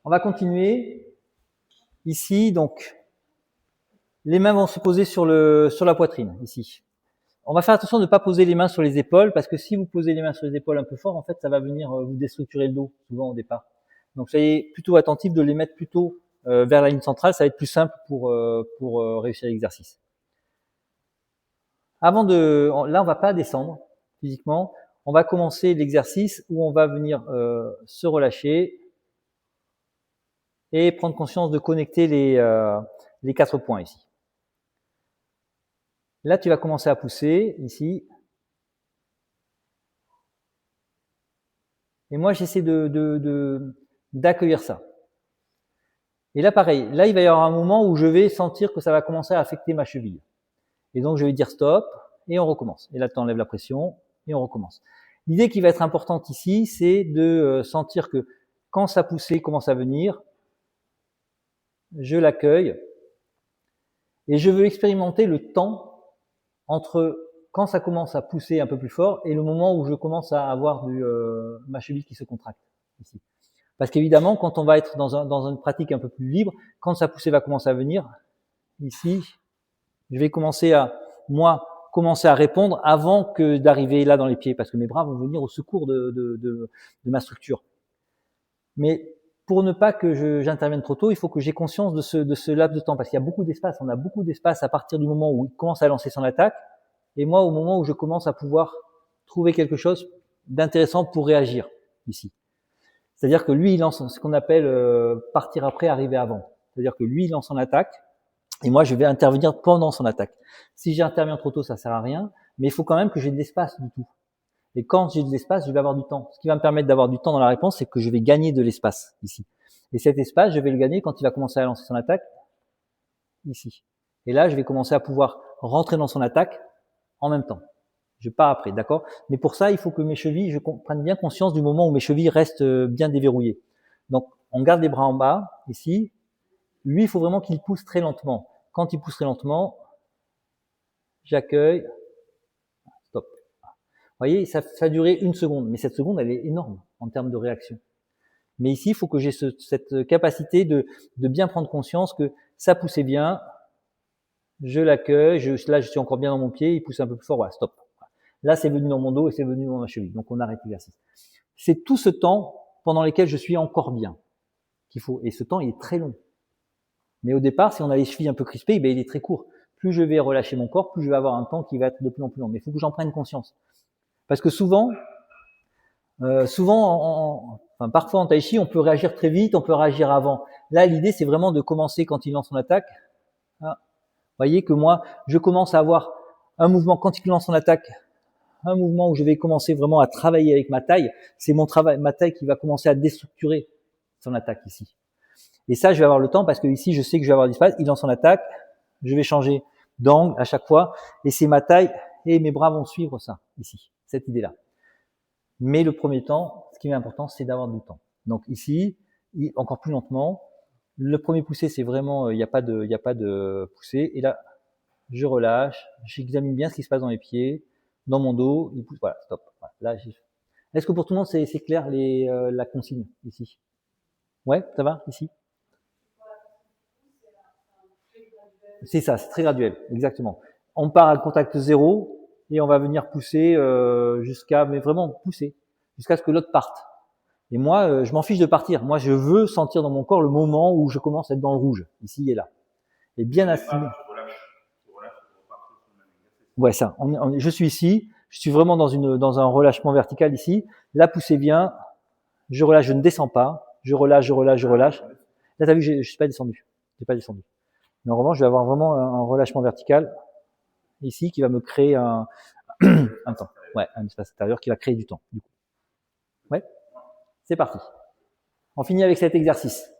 On va continuer. Ici, donc, les mains vont se poser sur la poitrine, ici. On va faire attention de ne pas poser les mains sur les épaules, parce que si vous posez les mains sur les épaules un peu fort, en fait, ça va venir vous déstructurer le dos, souvent au départ. Donc, soyez plutôt attentifs de les mettre plutôt vers la ligne centrale, ça va être plus simple pour réussir l'exercice. Là, on va pas descendre physiquement. On va commencer l'exercice où on va venir se relâcher et prendre conscience de connecter les 4 points ici. Là, tu vas commencer à pousser ici. Et moi, j'essaie d'accueillir ça. Et là, pareil. Là, il va y avoir un moment où je vais sentir que ça va commencer à affecter ma cheville. Et donc, je vais dire stop et on recommence. Et là, tu enlèves la pression et on recommence. L'idée qui va être importante ici, c'est de sentir que quand sa poussée commence à venir, je l'accueille et je veux expérimenter le temps entre quand ça commence à pousser un peu plus fort et le moment où je commence à avoir ma cheville qui se contracte ici. Parce qu'évidemment, quand on va être dans une pratique un peu plus libre, quand sa poussée va commencer à venir, ici, je vais commencer à répondre avant que d'arriver là dans les pieds, parce que mes bras vont venir au secours de ma structure. Mais pour ne pas que j'intervienne trop tôt, il faut que j'ai conscience de ce laps de temps, parce qu'il y a beaucoup d'espace. On a beaucoup d'espace à partir du moment où il commence à lancer son attaque, et moi au moment où je commence à pouvoir trouver quelque chose d'intéressant pour réagir ici. C'est-à-dire que lui, il lance ce qu'on appelle partir après, arriver avant. C'est-à-dire que lui, il lance son attaque, et moi, je vais intervenir pendant son attaque. Si j'interviens trop tôt, ça sert à rien, mais il faut quand même que j'ai de l'espace du tout. Et quand j'ai de l'espace, je vais avoir du temps. Ce qui va me permettre d'avoir du temps dans la réponse, c'est que je vais gagner de l'espace ici. Et cet espace, je vais le gagner quand il va commencer à lancer son attaque ici. Et là, je vais commencer à pouvoir rentrer dans son attaque en même temps. Je pars après, d'accord? Mais pour ça, il faut que mes chevilles, je prenne bien conscience du moment où mes chevilles restent bien déverrouillées. Donc, on garde les bras en bas, ici. Lui, il faut vraiment qu'il pousse très lentement. Quand il pousse très lentement, j'accueille. Stop. Vous voyez, ça a duré 1 seconde. Mais cette seconde, elle est énorme en termes de réaction. Mais ici, il faut que j'ai cette capacité de bien prendre conscience que ça poussait bien. Je l'accueille. Là, je suis encore bien dans mon pied. Il pousse un peu plus fort. Voilà, stop. Là, c'est venu dans mon dos et c'est venu dans ma cheville. Donc, on arrête l'exercice. C'est tout ce temps pendant lequel je suis encore bien qu'il faut. Et ce temps, il est très long. Mais au départ, si on a les chevilles un peu crispées, ben, il est très court. Plus je vais relâcher mon corps, plus je vais avoir un temps qui va être de plus en plus long. Mais il faut que j'en prenne conscience. Parce que souvent, parfois en tai chi, on peut réagir très vite, on peut réagir avant. Là, l'idée, c'est vraiment de commencer quand il lance son attaque. Ah, vous voyez que moi, je commence à avoir un mouvement quand il lance son attaque, un mouvement où je vais commencer vraiment à travailler avec ma taille. C'est ma taille qui va commencer à déstructurer son attaque ici. Et ça, je vais avoir le temps parce que ici, je sais que je vais avoir l'espace. Il lance son attaque, je vais changer d'angle à chaque fois, et c'est ma taille et mes bras vont suivre ça ici, cette idée-là. Mais le premier temps, ce qui est important, c'est d'avoir du temps. Donc ici, encore plus lentement. Le premier poussé, c'est vraiment, il n'y a pas de poussée. Et là, je relâche, j'examine bien ce qui se passe dans les pieds, dans mon dos. Il pousse, voilà, stop. Voilà, là, est-ce que pour tout le monde, c'est clair la consigne ici? Ouais, ça va ici? C'est ça, c'est très graduel, exactement. On part à contact zéro et on va venir pousser mais vraiment pousser, jusqu'à ce que l'autre parte. Et moi, je m'en fiche de partir. Moi, je veux sentir dans mon corps le moment où je commence à être dans le rouge, ici et là. Et bien assimilé. Ouais, ça. Je suis ici, je suis vraiment dans un relâchement vertical ici. La poussée vient, je relâche, je ne descends pas, je relâche. Là, t'as vu, je suis pas descendu. J'ai pas descendu. Mais en revanche, je vais avoir vraiment un relâchement vertical ici qui va me créer un temps. Ouais, un espace intérieur qui va créer du temps. Du coup. Ouais, c'est parti. On finit avec cet exercice.